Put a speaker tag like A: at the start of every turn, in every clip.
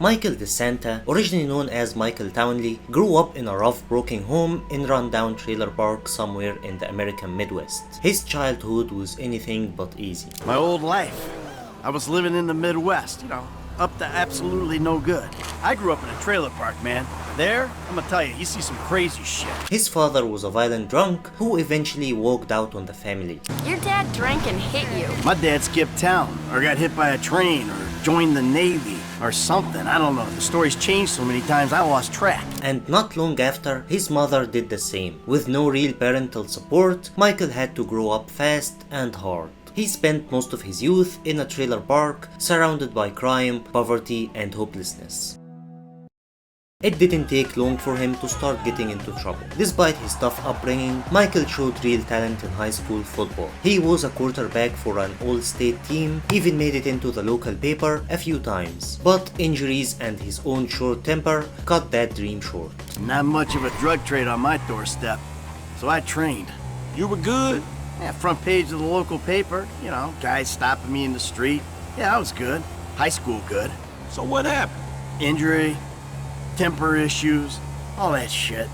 A: Michael DeSanta, originally known as Michael Townley, grew up in a rough, broken home in rundown trailer park somewhere in the American Midwest. His childhood was anything but easy.
B: My old life. I was living in the Midwest, up to absolutely no good. I grew up in a trailer park, man. There, I'm gonna tell you, you see some crazy shit.
A: His father was a violent drunk who eventually walked out on the family.
C: Your dad drank and hit you.
B: My dad skipped town, or got hit by a train, or joined the Navy, or something. I don't know. The story's changed so many times, I lost track.
A: And not long after, his mother did the same. With no real parental support, Michael had to grow up fast and hard. He spent most of his youth in a trailer park, surrounded by crime, poverty, and hopelessness. It didn't take long for him to start getting into trouble. Despite his tough upbringing, Michael showed real talent in high school football. He was a quarterback for an all-state team, even made it into the local paper a few times. But injuries and his own short temper cut that dream short.
B: Not much of a drug trade on my doorstep, so I trained.
D: You were good?
B: Yeah, front page of the local paper, guys stopping me in the street. Yeah, I was good. High school good.
D: So what happened?
B: Injury, temper issues, all that shit.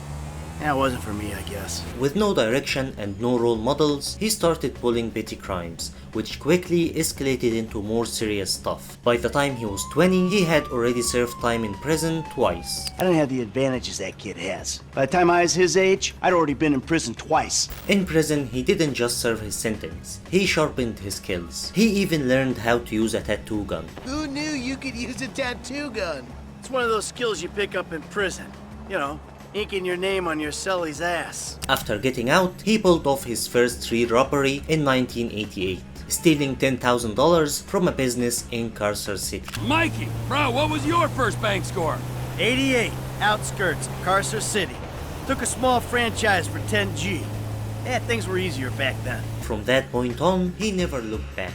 B: That wasn't for me, I guess.
A: With no direction and no role models, he started pulling petty crimes, which quickly escalated into more serious stuff. By the time he was 20, he had already served time in prison twice.
B: I didn't have the advantages that kid has. By the time I was his age, I'd already been in prison twice.
A: In prison, he didn't just serve his sentence, he sharpened his skills. He even learned how to use a tattoo gun.
E: Who knew you could use a tattoo gun?
B: It's one of those skills you pick up in prison. Inking your name on your cellie's ass.
A: After getting out, he pulled off his first real robbery in 1988, stealing $10,000 from a business in Carcer City.
D: Mikey, bro, what was your first bank score?
B: 88, outskirts of Carcer City. Took a small franchise for 10G. Yeah, things were easier back then.
A: From that point on, he never looked back.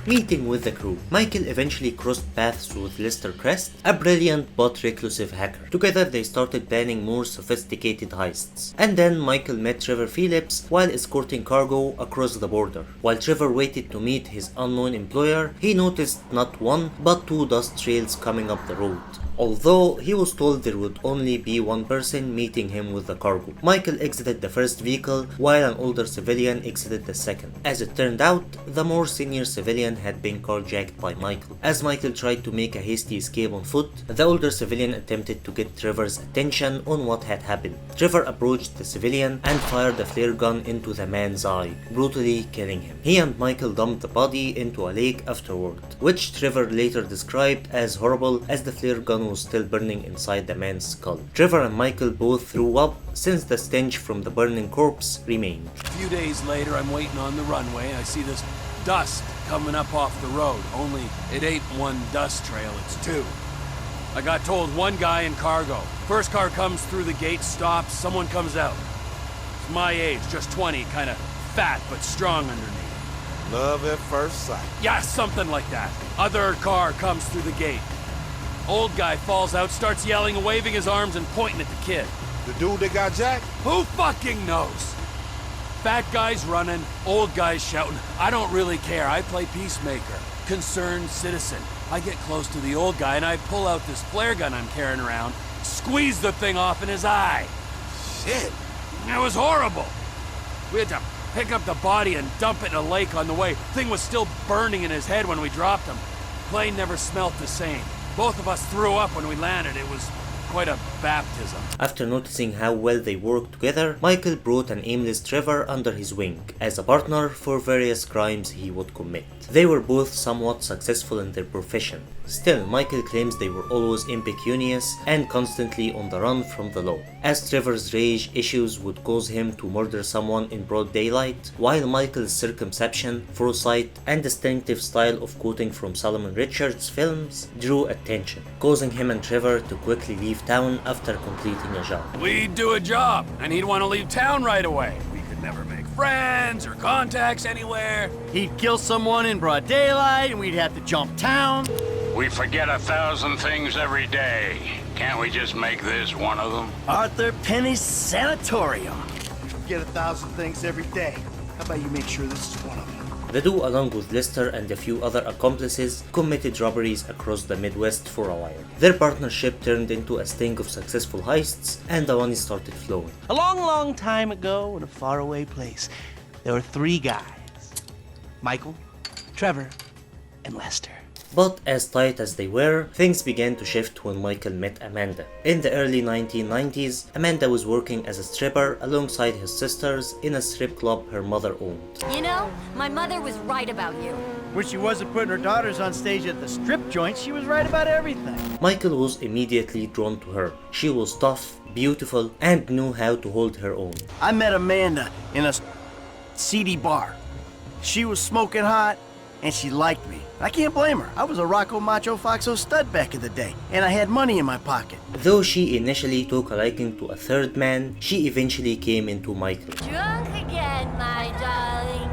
A: Meeting with the crew, Michael eventually crossed paths with Crest, a brilliant but reclusive hacker. Together they started planning more sophisticated heists. And then Michael met Trevor Philips while escorting cargo across the border. While Trevor waited to meet his unknown employer, he noticed not one but two dust trails coming up the road. Although he was told there would only be one person meeting him with the cargo. Michael exited the first vehicle while an older civilian exited the second. As it turned out, the more senior civilian had been carjacked by Michael. As Michael tried to make a hasty escape on foot, the older civilian attempted to get Trevor's attention on what had happened. Trevor approached the civilian and fired a flare gun into the man's eye, brutally killing him. He and Michael dumped the body into a lake afterward, which Trevor later described as horrible as the flare gun was still burning inside the man's skull. Trevor and Michael both threw up since the stench from the burning corpse remained.
D: A few days later, I'm waiting on the runway. I see this dust coming up off the road. Only it ain't one dust trail, it's two. I got told one guy in cargo. First car comes through the gate, stops, someone comes out. It's my age, just 20, kinda fat but strong underneath.
E: Love at first sight.
D: Yeah, something like that. Other car comes through the gate. Old guy falls out, starts yelling and waving his arms and pointing at the kid.
E: The dude that got jacked?
D: Who fucking knows? Fat guy's running, old guy's shouting. I don't really care, I play peacemaker. Concerned citizen. I get close to the old guy and I pull out this flare gun I'm carrying around, squeeze the thing off in his eye.
E: Shit.
D: It was horrible. We had to pick up the body and dump it in a lake on the way. Thing was still burning in his head when we dropped him. Plane never smelt the same. Both of us threw up when we landed. It was quite a baptism.
A: After noticing how well they worked together, Michael brought an aimless Trevor under his wing as a partner for various crimes he would commit. They were both somewhat successful in their profession. Still, Michael claims they were always impecunious and constantly on the run from the law, as Trevor's rage issues would cause him to murder someone in broad daylight, while Michael's circumspection, foresight, and distinctive style of quoting from Solomon Richards' films drew attention, causing him and Trevor to quickly leave town after completing a job.
D: We'd do a job, and he'd want to leave town right away. We could never make friends or contacts anywhere.
B: He'd kill someone in broad daylight and we'd have to jump town.
F: We forget 1,000 things every day. Can't we just make this one of them?
B: Arthur Penny's Sanatorium.
E: We forget 1,000 things every day. How about you make sure this is one of them?
A: The two, along with Lester and a few other accomplices, committed robberies across the Midwest for a while. Their partnership turned into a string of successful heists, and the money started flowing.
G: A long, long time ago in a faraway place, there were three guys. Michael, Trevor, and Lester.
A: But as tight as they were, things began to shift when Michael met Amanda. In the early 1990s, Amanda was working as a stripper alongside his sisters in a strip club her mother owned.
C: You know, my mother was right about you.
B: When she wasn't putting her daughters on stage at the strip joint, she was right about everything.
A: Michael was immediately drawn to her. She was tough, beautiful, and knew how to hold her own.
B: I met Amanda in a seedy bar. She was smoking hot, and she liked me. I can't blame her. I was a Rocco Macho Foxo stud back in the day, and I had money in my pocket.
A: Though she initially took a liking to a third man, she eventually came into Michael.
C: Drunk again, my darling.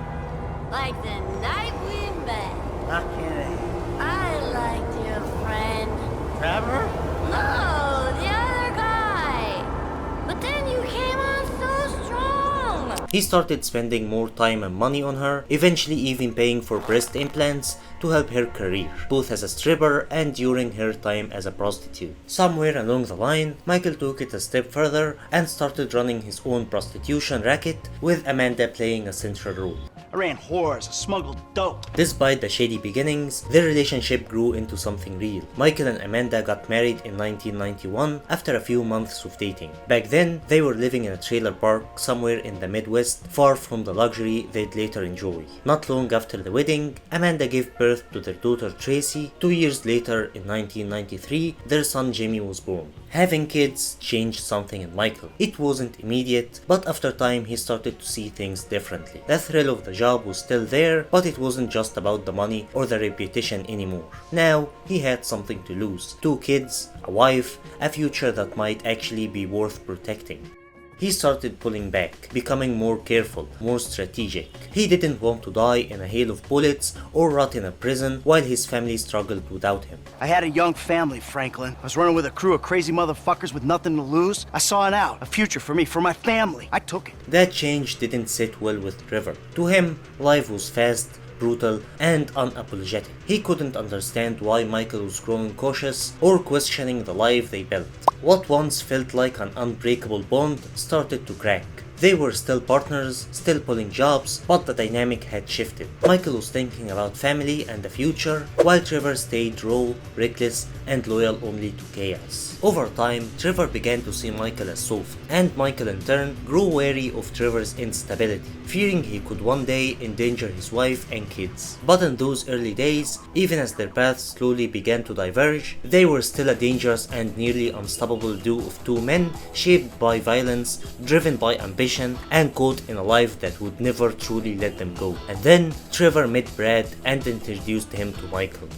C: Like the night we met.
B: Not kidding.
C: I liked your friend.
B: Trevor?
C: No, the other guy. But then you came on so strong.
A: He started spending more time and money on her, eventually even paying for breast implants to help her career, both as a stripper and during her time as a prostitute. Somewhere along the line, Michael took it a step further and started running his own prostitution racket, with Amanda playing a central role.
B: I ran whores, I smuggled dope.
A: Despite the shady beginnings, their relationship grew into something real. Michael and Amanda got married in 1991 after a few months of dating. Back then, they were living in a trailer park somewhere in the Midwest, far from the luxury they'd later enjoy. Not long after the wedding, Amanda gave birth to their daughter Tracey. 2 years later, in 1993, their son Jimmy was born. Having kids changed something in Michael. It wasn't immediate, but after time he started to see things differently. The thrill of the job was still there, but it wasn't just about the money or the reputation anymore. Now, he had something to lose. 2 kids, a wife, a future that might actually be worth protecting. He started pulling back, becoming more careful, more strategic. He didn't want to die in a hail of bullets or rot in a prison while his family struggled without him.
B: I had a young family, Franklin. I was running with a crew of crazy motherfuckers with nothing to lose. I saw an out, a future for me, for my family. I took it.
A: That change didn't sit well with Trevor. To him, life was fast, brutal, and unapologetic. He couldn't understand why Michael was growing cautious or questioning the life they built. What once felt like an unbreakable bond started to crack. They were still partners, still pulling jobs, but the dynamic had shifted. Michael was thinking about family and the future, while Trevor stayed raw, reckless, and loyal only to chaos. Over time, Trevor began to see Michael as soft, and Michael in turn grew wary of Trevor's instability, fearing he could one day endanger his wife and kids. But in those early days, even as their paths slowly began to diverge, they were still a dangerous and nearly unstoppable duo of 2 men shaped by violence, driven by ambition, and caught in a life that would never truly let them go. And then Trevor met Brad and introduced him to Michael.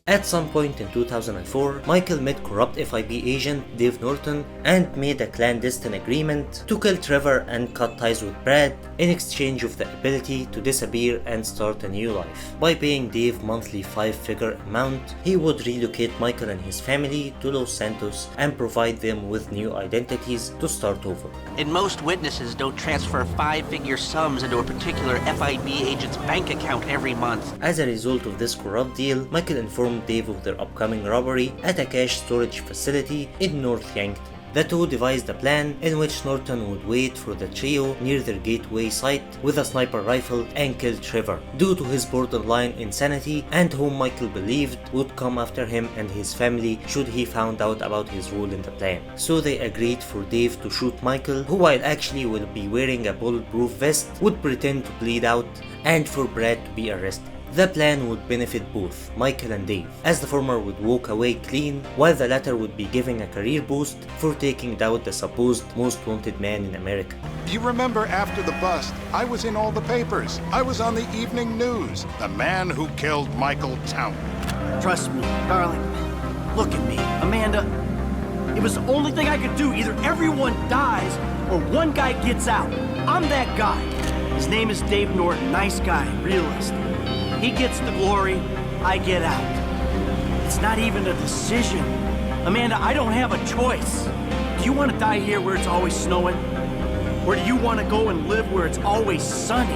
A: At some point in 2004, Michael met corrupt FIB agent Dave Norton and made a clandestine agreement to kill Trevor and cut ties with Brad in exchange of the ability to disappear and start a new life. By paying Dave monthly 5-figure amount, he would relocate Michael and his family to Los Santos and provide them with new identities to start over.
G: And most witnesses don't transfer 5-figure sums into a particular FIB agent's bank account every month.
A: As a result of this corrupt deal, Michael informed Dave of their upcoming robbery at a cash storage facility in North Yankton. The two devised a plan in which Norton would wait for the trio near their gateway site with a sniper rifle and kill Trevor, due to his borderline insanity, and whom Michael believed would come after him and his family should he found out about his role in the plan. So they agreed for Dave to shoot Michael, who while actually will be wearing a bulletproof vest would pretend to bleed out, and for Brad to be arrested. The plan would benefit both Michael and Dave, as the former would walk away clean, while the latter would be given a career boost for taking down the supposed most wanted man in America.
H: You remember after the bust, I was in all the papers. I was on the evening news. The man who killed Michael Townley.
B: Trust me, darling. Look at me, Amanda. It was the only thing I could do. Either everyone dies or one guy gets out. I'm that guy. His name is Dave Norton. Nice guy, realist. He gets the glory, I get out. It's not even a decision. Amanda, I don't have a choice. Do you want to die here where it's always snowing? Or do you want to go and live where it's always sunny?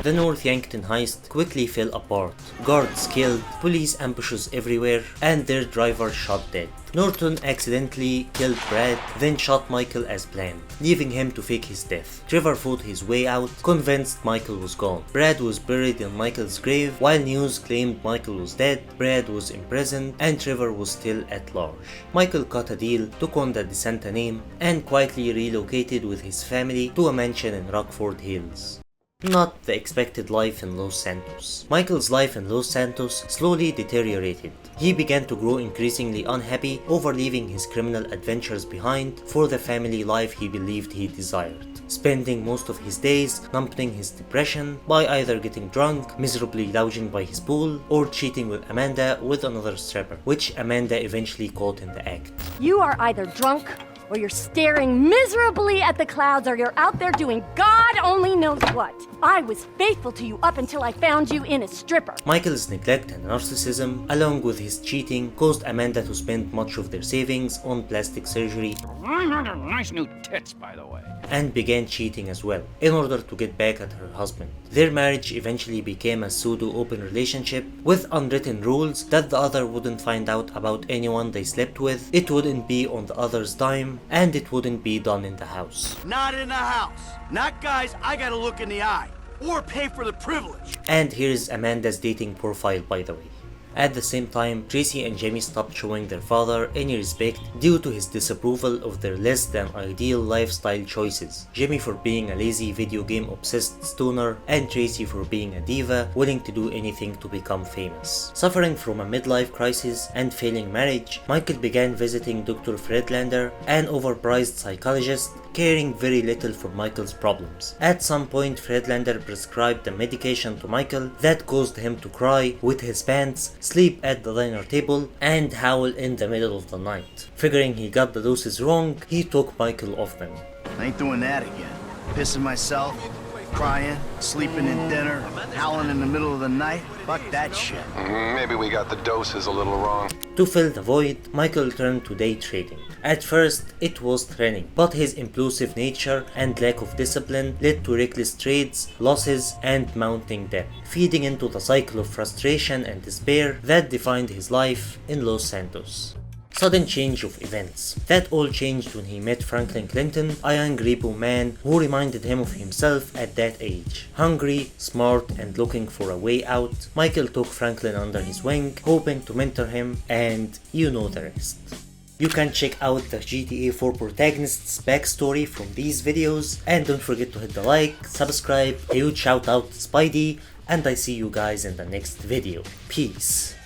A: The North Yankton heist quickly fell apart. Guards killed, police ambushes everywhere, and their driver shot dead. Norton accidentally killed Brad, then shot Michael as planned, leaving him to fake his death. Trevor fought his way out, convinced Michael was gone. Brad was buried in Michael's grave, while news claimed Michael was dead, Brad was imprisoned, and Trevor was still at large. Michael cut a deal, took on the DeSanta name, and quietly relocated with his family to a mansion in Rockford Hills. Not the expected life in Los Santos. Michael's life in Los Santos slowly deteriorated. He began to grow increasingly unhappy over leaving his criminal adventures behind for the family life he believed he desired, spending most of his days numbing his depression by either getting drunk, miserably lounging by his pool, or cheating with Amanda with another stripper, which Amanda eventually caught in the act.
I: You are either drunk, or you're staring miserably at the clouds, or you're out there doing God only knows what. I was faithful to you up until I found you in a stripper.
A: Michael's neglect and narcissism, along with his cheating, caused Amanda to spend much of their savings on plastic surgery.
F: Nice new tits, by the way.
A: And began cheating as well, in order to get back at her husband. Their marriage eventually became a pseudo-open relationship with unwritten rules that the other wouldn't find out about anyone they slept with, it wouldn't be on the other's dime, and it wouldn't be done in the house.
B: Not in the house. Not guys I gotta look in the eye. Or pay for the privilege.
A: And here's Amanda's dating profile, by the way. At the same time, Tracey and Jimmy stopped showing their father any respect due to his disapproval of their less than ideal lifestyle choices. Jimmy for being a lazy video game obsessed stoner, and Tracey for being a diva willing to do anything to become famous. Suffering from a midlife crisis and failing marriage, Michael began visiting Dr. Friedlander, an overpriced psychologist, caring very little for Michael's problems. At some point, Friedlander prescribed a medication to Michael that caused him to cry, wet his pants, sleep at the dinner table, and howl in the middle of the night. Figuring he got the doses wrong, he took Michael off them.
B: I ain't doing that again. Pissing myself, crying, sleeping in dinner, howling in the middle of the night. Fuck that shit.
J: Maybe we got the doses a little wrong.
A: To fill the void, Michael turned to day trading. At first, it was thrilling, but his impulsive nature and lack of discipline led to reckless trades, losses, and mounting debt, feeding into the cycle of frustration and despair that defined his life in Los Santos. Sudden change of events. That all changed when he met Franklin Clinton, a young repo man who reminded him of himself at that age. Hungry, smart, and looking for a way out, Michael took Franklin under his wing, hoping to mentor him, and you know the rest. You can check out the GTA 4 protagonist's backstory from these videos, and don't forget to hit the like, subscribe, a huge shout out to Spidey, and I see you guys in the next video. Peace.